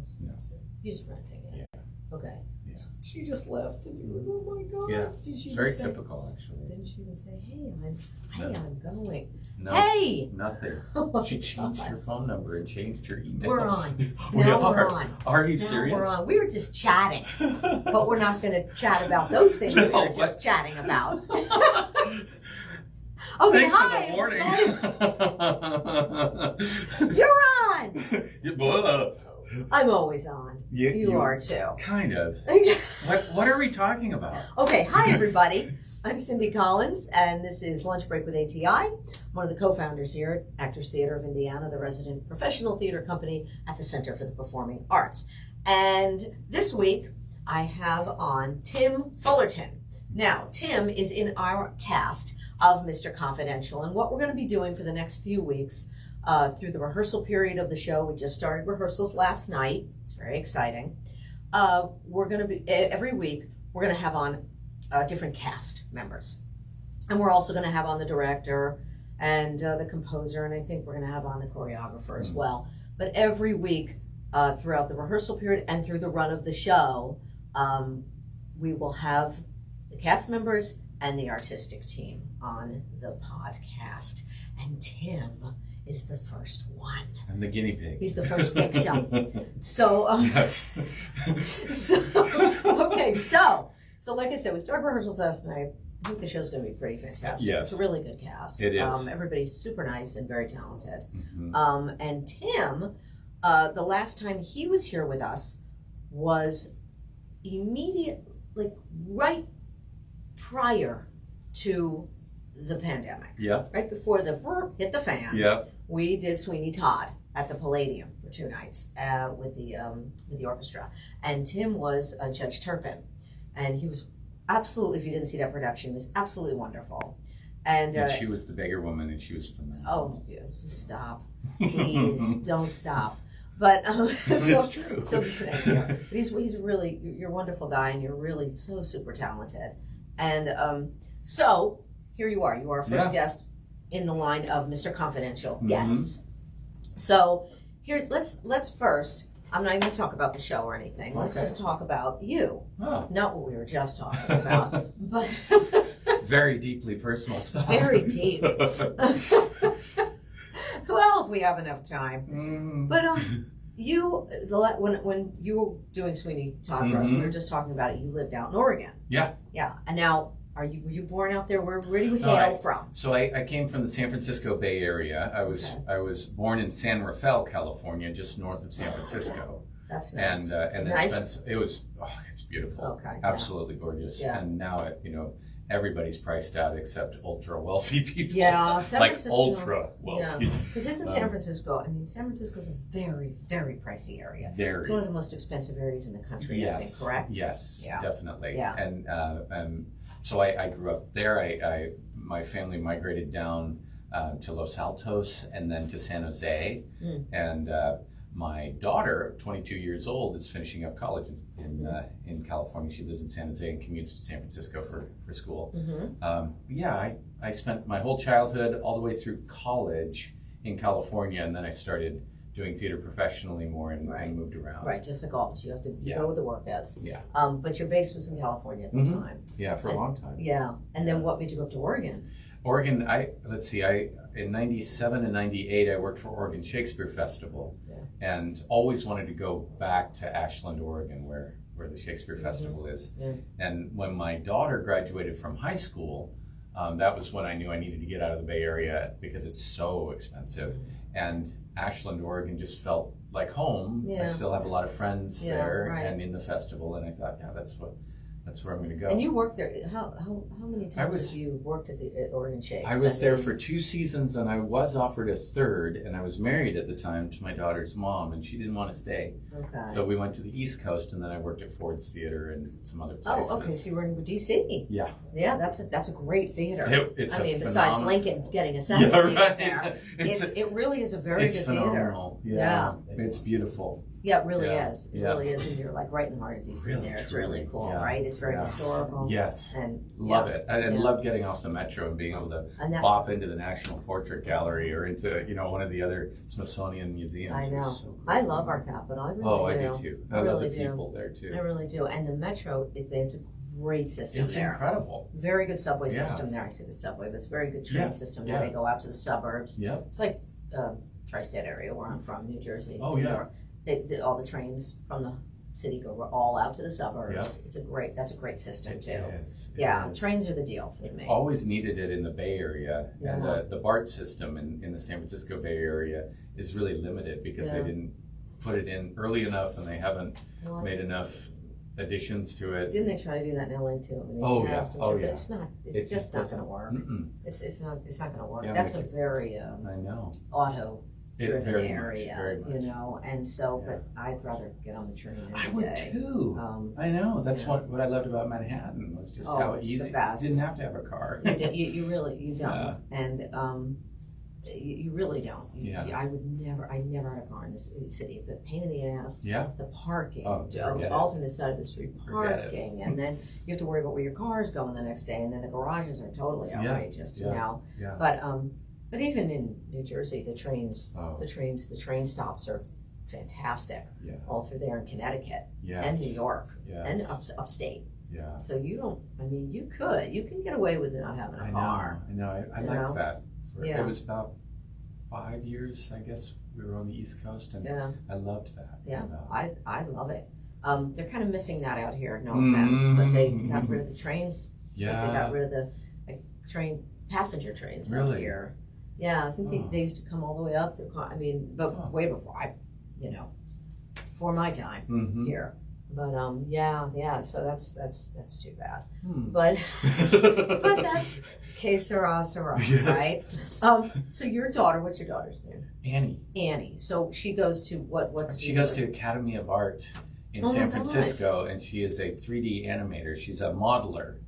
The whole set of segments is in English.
house? No. You're just renting it? Yeah. Okay. Yeah. She just left and you were, oh my God. Yeah. Did she It's very say, typical, actually. Didn't she even say, hey, No. I'm going? No, Hey! nothing. Oh She changed her phone number and changed her email. We're on. We Now are. we're on. Are you Now serious? we're on. We were just chatting, but we're not going to chat about those things we were just chatting about. Okay, Thanks hi. for the warning. You're on. I'm always on. Yeah, you are too. Kind of. What are we talking about? Okay, hi everybody. I'm Cindy Collins, and this is Lunch Break with ATI. I'm one of the co-founders here at Actors Theater of Indiana, the resident professional theater company at the Center for the Performing Arts. And this week, I have on Tim Fullerton. Now, Tim is in our cast of Mr. Confidential, and what we're going to be doing for the next few weeks through the rehearsal period of the show. We just started rehearsals last night. It's very exciting. We're going to be, every week, we're going to have on different cast members. And we're also going to have on the director and the composer, and I think we're going to have on the choreographer as well. But every week throughout the rehearsal period and through the run of the show, we will have the cast members and the artistic team on the podcast. And Tim is the first one. I'm the guinea pig. He's the first victim. So, yes. So like I said, we started rehearsals last night. I think the show's going to be pretty fantastic. Yes. It's a really good cast. It is. Everybody's super nice and very talented. Mm-hmm. And Tim, the last time he was here with us was right prior to the pandemic. Yeah. Right before the hit the fan. Yeah. We did Sweeney Todd at the Palladium for 2 nights with the orchestra, and Tim was Judge Turpin, and he was absolutely. If you didn't see that production, he was absolutely wonderful. And she was the beggar woman, and she was phenomenal. Oh, yes, stop, please, don't stop. But it's true. So thank you. But he's really, you're a wonderful guy, and you're really so super talented. And so here you are. You are our first guest in the line of Mr. Confidential guests. So let's first. I'm not even going to talk about the show or anything. Let's just talk about you. Oh. Not what we were just talking about, but very deeply personal stuff. Very deep. Well, if we have enough time. But when you were doing Sweeney Todd for us, we were just talking about it. You lived out in Oregon. Yeah. Yeah. And now, were you born out there? Where do you hail from? So I came from the San Francisco Bay Area. I was born in San Rafael, California, just north of San Francisco. That's nice. And nice. then it's beautiful. Okay. Absolutely gorgeous. Yeah. And now everybody's priced out except ultra wealthy people. Yeah, San like Francisco, ultra wealthy. Yeah, because isn't San Francisco? I mean, San Francisco's a very, very pricey area. Very. It's one of the most expensive areas in the country. Yes. I think, correct? Yes. Yeah. Definitely. Yeah. And so I grew up there. My family migrated down to Los Altos and then to San Jose, and my daughter, 22 years old, is finishing up college in California. She lives in San Jose and commutes to San Francisco for school. I spent my whole childhood all the way through college in California, and then I started doing theater professionally more and moved around. Right, just like all of us. You have to go where the work is. Yeah. But your base was in California at the time. Yeah, for a long time. Yeah. And then what made you go up to Oregon? Oregon, in 97 and 98, I worked for Oregon Shakespeare Festival, and always wanted to go back to Ashland, Oregon, where the Shakespeare Festival is. Yeah. And when my daughter graduated from high school, that was when I knew I needed to get out of the Bay Area because it's so expensive. And Ashland, Oregon just felt like home. I still have a lot of friends there and in the festival, and I thought, that's where I'm going to go. And you worked there. How many times have you worked at Oregon Shakes? I was there for 2 seasons, and I was offered a third, and I was married at the time to my daughter's mom, and she didn't want to stay. Okay. So we went to the East Coast, and then I worked at Ford's Theater and some other places. Oh, okay. So you were in D.C. Yeah. Yeah, that's a great theater. It's besides Lincoln getting assassinated there, it really is a very good phenomenal. theater. Yeah. It's beautiful. Yeah, it really Yeah, is. It yeah. really is. And you're like right in the heart of DC Really, there. It's truly, really cool, yeah, right? It's very yeah. historical. Yes. And Love yeah, it. I yeah. love getting off the metro and being able to And that, bop into the National Portrait Gallery or into, one of the other Smithsonian museums. I know. It's so cool. I love our capital. I really Oh, I do. do too. I I love really the do. people there too. I really do. And the metro, it's a great system It's there. incredible. Very good subway Yeah. system there. I say the subway, but it's a very good train Yeah, system yeah. there. They go out to the suburbs. Yep. It's like tri-state area where I'm from, New Jersey. Oh, New yeah. York. All the trains from the city go all out to the suburbs. Yeah. That's a great system It too. is. It Yeah, is. trains are the deal for me. Always needed it in the Bay Area, and Yeah. the BART system in the San Francisco Bay Area is really limited because they Yeah. didn't put it in early enough and they haven't Well, made enough additions to it. didn't they try to do that in LA too? I mean, they Oh, have yeah. some- Oh, but yeah. It's not. It's It just just not doesn't- going to work. Mm-mm. It's not going to work. Yeah, That's a make it- very I know. auto It driven very area, much, very much. you know. And so, Yeah. but I'd rather get on the train I every would day. too. I know. That's yeah. what I loved about Manhattan was just Oh, how it's the easy. best. Didn't have to have a car. You really don't, Yeah. and you really don't. Yeah. I never had a car in this city. The pain in the ass, Yeah. the parking, Oh, the forget it. alternate side of the street Forget it. parking, and then you have to worry about where your car is going the next day, and then the garages are totally Yeah. outrageous, Yeah. you know. Yeah. But even in New Jersey, the train stops are fantastic Yeah. all through there in Connecticut Yes. and New York Yes. and upstate. Yeah. So you can get away with not having a I car. know. I You liked know? that. Yeah. It was about 5 years, I guess. We were on the East Coast, and Yeah. I loved that. Yeah, And, I love it. They're kind of missing that out here. No Mm. offense, but they got rid of the trains. Yeah. They got rid of the passenger trains out Really? here. Yeah, I think Oh. they used to come all the way up. But Oh. way before before my time Mhm. here. But yeah. So that's too bad. Hmm. But but that's que sera, Yes. right? So your daughter, what's your daughter's name? Annie. Annie. So she goes to what's She goes to Academy of Art in Oh my San gosh. Francisco, and she is a 3D animator. She's a modeler,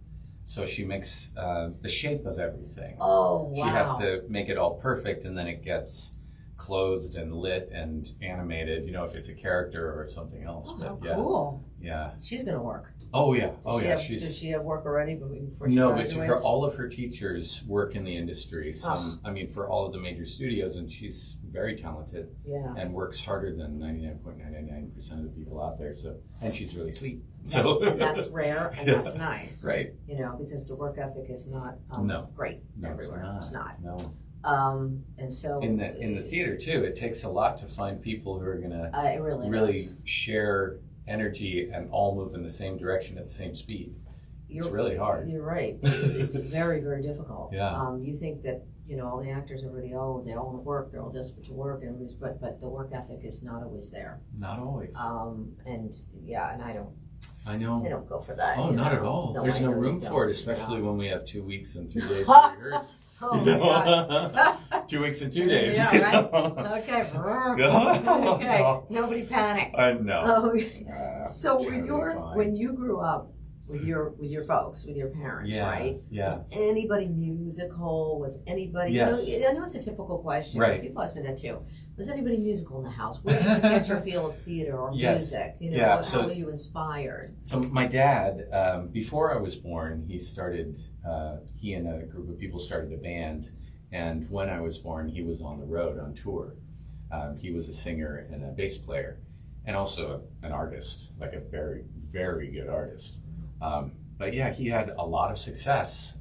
so she makes the shape of everything. Oh wow. She has to make it all perfect, and then it gets clothed and lit and animated. If it's a character or something else. Oh, But how yeah, cool. yeah. She's gonna work. Oh yeah. Oh yeah. Does she have work already before she No, but graduates? all of her teachers work in the industry. Oh. For all of the major studios, and she's very talented Yeah. and works harder than 99.999% of the people out there. And she's really sweet. So And that's rare and that's nice. right. Because the work ethic is not No. great No, everywhere. it's not. No. And so In the theater too, it takes a lot to find people who are gonna it really really does. share energy and all move in the same direction at the same speed. It's really hard. You're right. It's very, very difficult. Yeah. You think that all the actors already they all want to work, they're all desperate to work, and but the work ethic is not always there. Not always. And I don't. I know. I don't go for that. Oh, not at all. No, There's I no really room don't, for it, especially you know. when we have 2 weeks and 3 days to rehearse. Oh my God. 2 weeks and 2 days. Yeah, right. Okay. Okay. Nobody panic. I know. Oh. So totally fine. when you grew up with your folks, with your parents, Yeah, right? yeah. Was anybody musical? Was anybody? Yes. I know it's a typical question. Right. People ask me that too. Was anybody musical in the house? Where did you get your feel of theater or Yes. music? Yeah, How were you inspired? So my dad, before I was born, he and a group of people started a band, and when I was born, he was on the road on tour. He was a singer and a bass player, and also an artist, like a very, very good artist. But yeah, he had a lot of success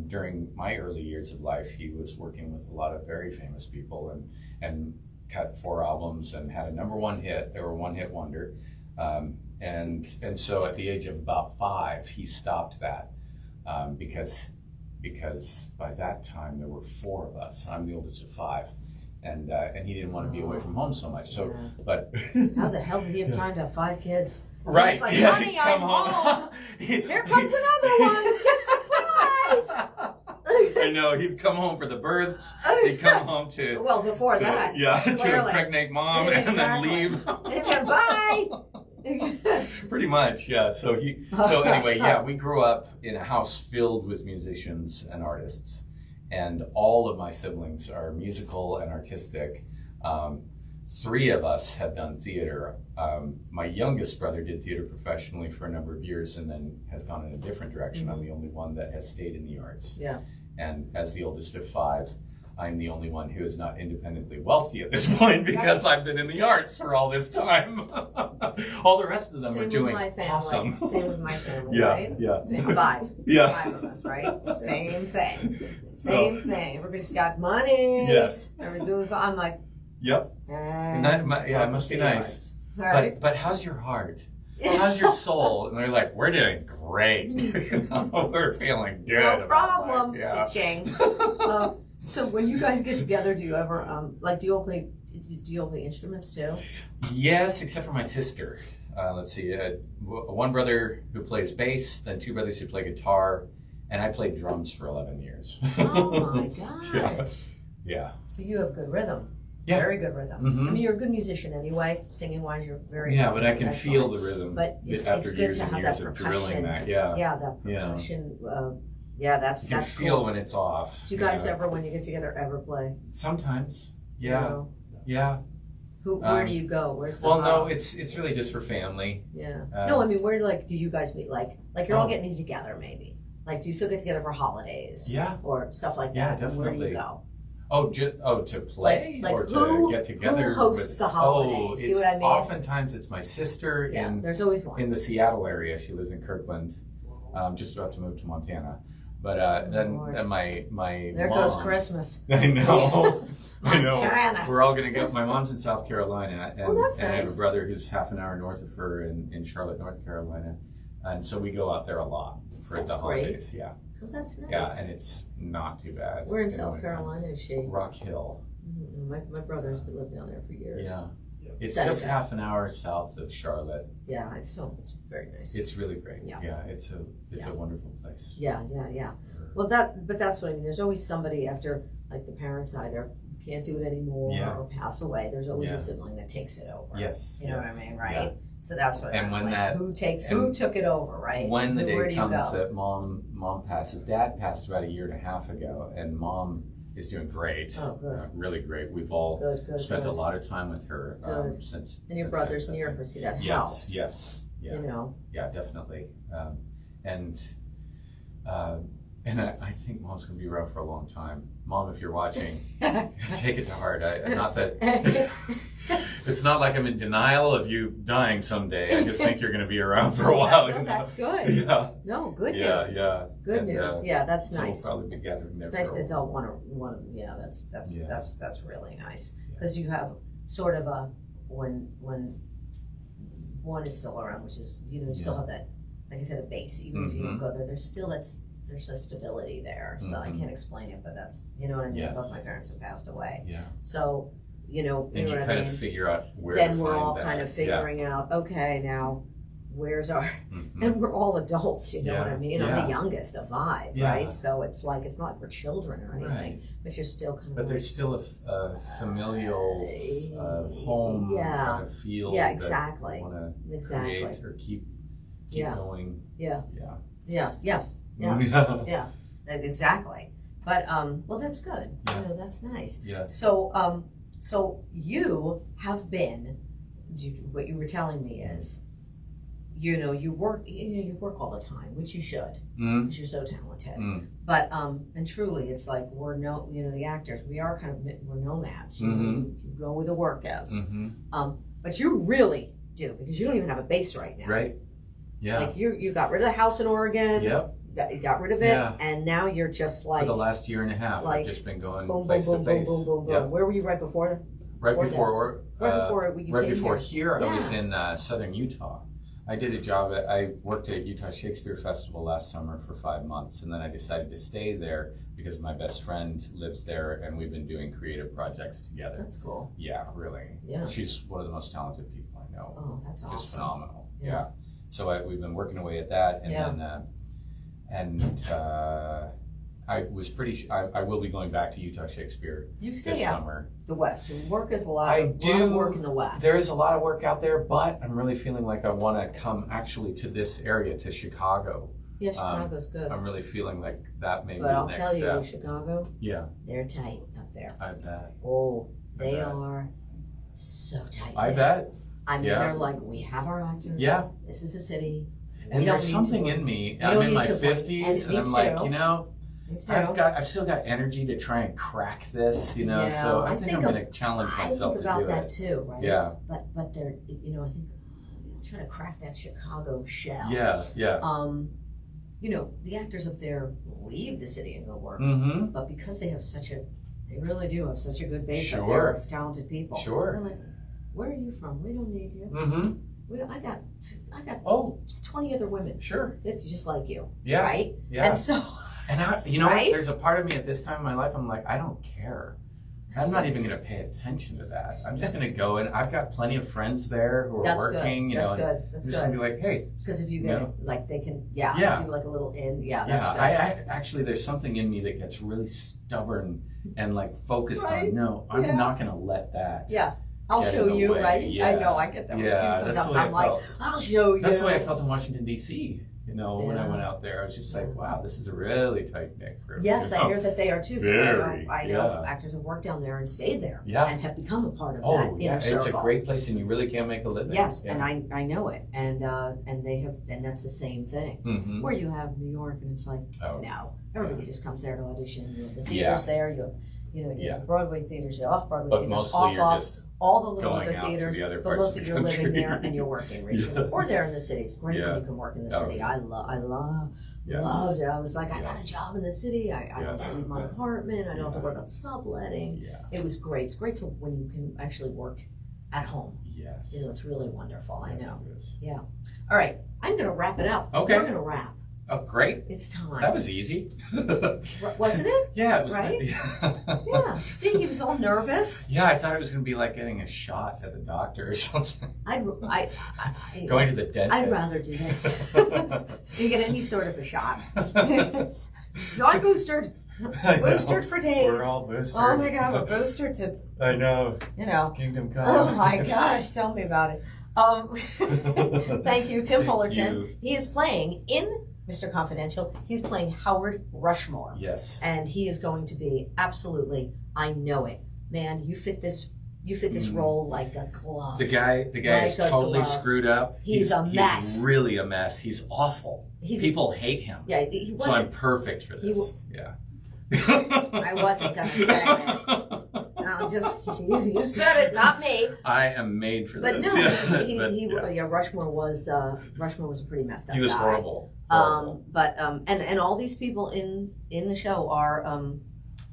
during my early years of life. He was working with a lot of very famous people and cut 4 albums and had a #1 hit. They were one-hit wonder. And so at the age of about 5, he stopped that because by that time there were 4 of us. I'm the oldest of 5. And he didn't want to be away from home so much. So, Yeah. but How the hell did he have time to have 5 kids? right, It's like, yeah, honey, he'd I'm come home. Here comes another one. Surprise! I know, he'd come home for the births. He'd come home to Well, before that, to clearly. impregnate mom and then Exactly. leave. Bye. Pretty much, yeah. So anyway, yeah, we grew up in a house filled with musicians and artists, and all of my siblings are musical and artistic. three of us have done theater. My youngest brother did theater professionally for a number of years and then has gone in a different direction. I'm the only one that has stayed in the arts. Yeah. And as the oldest of five, I'm the only one who is not independently wealthy at this point because I've been in the arts for all this time. All the rest of them are doing awesome. Same with my family, Yeah, right? yeah. Five. Yeah. Five of us, right? Same thing. Same thing. Everybody's got money. Yes. Everybody's, I'm like, Yep. And that, it must be nice. Right. But how's your heart? How's your soul? And they're like, we're doing great. You know, we're feeling good. No about problem. life. Yeah. Cha-ching. So when you guys get together, do you ever do you all play instruments too? Yes, except for my sister. Let's see, one brother who plays bass, then two brothers who play guitar, and I played drums for 11 years. Oh my gosh. Yeah. So you have good rhythm. Yeah. Very good rhythm. Mm-hmm. I mean, you're a good musician anyway. Singing wise, you're very. Yeah, but I can excellent. feel the rhythm. But it's after good years to and have years that of percussion. drilling that. Yeah. Yeah, that percussion. That's You can feel cool. when it's off. Do you guys ever, when you get together, ever play? Sometimes. You Yeah. know? Yeah. Where do you go? Where's the? Well, no, it's really just for family. Yeah. No, I mean, where do you guys meet? Like you're all getting together, maybe. Like, do you still get together for holidays? Yeah. Or stuff like Yeah, that? definitely. Where do you go? To play Like or who, to get together. Who hosts the holidays? See what I mean? Oftentimes it's my sister there's always one. in the Seattle area. She lives in Kirkland, just about to move to Montana. But then my there mom, goes Christmas. I know. I Montana. know. We're all going to go. My mom's in South Carolina, and, that's and I have nice. a brother who's half an hour north of her in Charlotte, North Carolina, and so we go out there a lot for That's the great. holidays. Yeah. Oh, that's nice. Yeah, and it's not too bad. Where in South Carolina is she? Rock Hill. My brother's been living down there for years. Yeah. It's Center. just half an hour south of Charlotte. Yeah, it's very nice. It's really great. Yeah. It's a wonderful place. Yeah. Well, that's what I mean. There's always somebody after, like, the parents either can't do it anymore or pass away. There's always a sibling that takes it over. Yes. You know what I mean, right? Yeah. So that's what. And when who took it over, right? When the Where day do you comes go? that mom passes, Dad passed about 1.5 years ago, and Mom is doing great. Oh, good. Really great. We've all Good, spent a lot of time with her since. And your brother's near her, see that Yes. helps. Yes. Yeah. You know. Yeah, definitely. And I think Mom's going to be around for a long time. Mom, if you're watching, take it to heart. Not that it's not like I'm in denial of you dying someday. I just think you're going to be around for a while. No, that's good. Yeah. No, good news. Yeah. Good news. Yeah, that's so nice. we'll probably be gathering there. It's nice to tell one. Yeah, that's really nice because you have sort of a when one is still around, which is you still have that, like I said, a base. Even if you don't go there, there's a stability there. So I can't explain it, but that's what I mean. Yes. Both my parents have passed away. Yeah. So And you know you what I kind mean. of figure out where. Then to we're find all that. kind of figuring out. Okay, now where's our and we're all adults, you know what I mean? I'm the youngest of 5, right? So it's like it's not like we're children or anything, but you're still kind of. But there's still a familial home kind of feel. Yeah, exactly. That you want to create or keep going. Yeah. Yeah. Yes. Yeah. Exactly. But well, that's good. Yeah. That's nice. Yeah. So so you have been. What you were telling me is. You work all the time, which you should, because you're so talented. But and truly, it's like we're the actors, we are we're nomads. You go where the work is. But you really do because you don't even have a base right now. Right. Yeah. Like you got rid of the house in Oregon. Yep. You got rid of it, and now you're just like for the last 1.5 years, I've just been going place to boom, place. boom, boom, boom. Yep. Where were you right before? Right before Here. I was in southern Utah. I did a job. I worked at Utah Shakespeare Festival last summer for 5 months, and then I decided to stay there because my best friend lives there, and we've been doing creative projects together. That's cool. Yeah, really. Yeah. She's one of the most talented people I know. Oh, that's awesome. Just phenomenal. Yeah. So we've been working away at that, and then I was I will be going back to Utah Shakespeare this summer. The West. Your work is a lot. I of do work in the West. There is a lot of work out there, but I'm really feeling like I want to come actually to this area, to Chicago. Yeah, Chicago's good. I'm really feeling like that may be but the I'll next tell you, step. Chicago. Yeah. They're tight up there. I bet. Oh, they are. so tight. I bet. I mean, Yeah. they're like, we have our actors. Yeah. This is a city. And we don't there's need something to in me. we I'm don't in need my to work. 50s, and Me I'm too. like, Me too. I've still got energy to try and crack this, Yeah, so I think I'm of- going to challenge I myself think to about do that it. too, right? Yeah. But they're, I think, trying to crack that Chicago shell. Yeah, yeah. The actors up there leave the city and go work. Mm-hmm. But because they really do have such a good base up Sure. there of talented people. Sure. They're like, where are you from? We don't need you. Mm-hmm. I got Oh, 20 other women. sure. It's just like you. Yeah. Right? Yeah. And so, And Right? there's a part of me at this time in my life, I'm like, I don't care. I'm not even going to pay attention to that. I'm just going to go in. I've got plenty of friends there who are that's working, good. you know. That's and good. I'm That's just going good. to be like, hey, Because if you you get know? like they can, Yeah. give like a little in, that's yeah, good. I actually, there's something in me that gets really stubborn and like focused Right. on, no, I'm Yeah. not going to let that. Yeah. I'll get show in the you, way. right? Yeah. I know, I get that way Yeah, too. that's the Sometimes way I I'm like, felt. I'll show you. That's the way I felt in Washington, D.C. When I Yeah. went out there. I was just like, wow, this is a really tight-knit group. Yes, I hear that they are too. Because I know yeah. actors have worked down there and stayed there. Yeah. And have become a part of Oh, that yeah, inner it's circle. a great place and you really can't make a living. Yes, Yeah. and I know it. And they have, and that's the same thing. Mm-hmm. Where you have New York and it's like, Oh. no. Everybody just comes there to audition. You have the Yeah. theaters there, you have Yeah. Broadway theaters, you have off-Broadway But theaters, mostly you're off, just all the little going other out to theaters, the other but parts of mostly the you're living country. there and you're working regionally. Yes. Or there in the city. It's great Yeah. when you can work in the Oh, city. yeah. Yes. Loved it. I was like, I got Yes. a job in the city. I don't have Yes. to leave my apartment. I don't have to Yeah. worry about subletting. Yeah. It was great. It's great to when you can actually work at home. Yes. It's really wonderful. Yes, I know. it is. All right, I'm going to wrap it up. Okay. We're going to wrap. Oh, great. It's time. That was easy. Wasn't it? Yeah, it was. Right? Yeah. See, he was all nervous. Yeah, I thought it was going to be like getting a shot at the doctor or something. Going to the dentist. I'd rather do this. You get any sort of a shot. Not boosted. Boosted for days. We're all boosted. Oh my God, we're boosted to, I know. Oh Kingdom Come. my gosh, tell me about it. Thank you, Tim Thank Fullerton. you. He is playing in Mr. Confidential. He's playing Howard Rushmore. Yes. And he is going to be absolutely, I know it. Man, you fit this role like a glove. The guy is Like a totally glove. screwed up. He's a mess. He's really a mess. He's awful. People hate him. Yeah, he So I'm wasn't. perfect for this. I Yeah. wasn't going to say it. No, just, you said it, not me. I am made for But this. no, Yeah. Rushmore was a pretty messed up He was guy. horrible. And all these people in the show are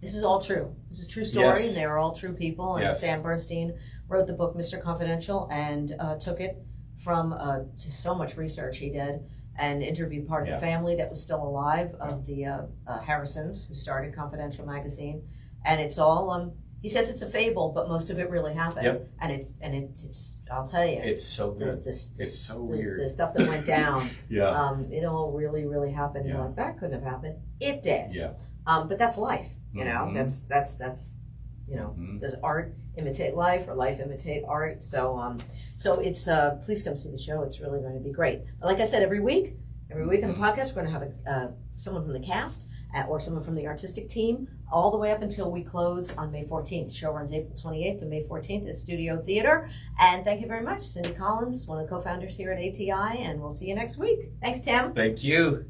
this is all true. This is a true story, Yes. and they are all true people. And Yes. Sam Bernstein wrote the book Mr. Confidential and took it from so much research he did and interviewed part of Yeah. the family that was still alive of the Harrisons who started Confidential magazine, and it's all he says it's a fable, but most of it really happened. Yep. And it's I'll tell you, It's so good. it's so weird. The stuff that went down. Yeah. It all really, really happened. Yeah. You're like, that couldn't have happened. It did. Yeah. But that's life, you know. Mhm. That's Mhm. does art imitate life or life imitate art? So it's please come see the show. It's really going to be great. Like I said, every week on the podcast, we're going to have someone from the cast or someone from the artistic team all the way up until we close on May 14th. The show runs April 28th to May 14th at Studio Theater. And thank you very much, Cindy Collins, one of the co-founders here at ATI, and we'll see you next week. Thanks, Tim. Thank you.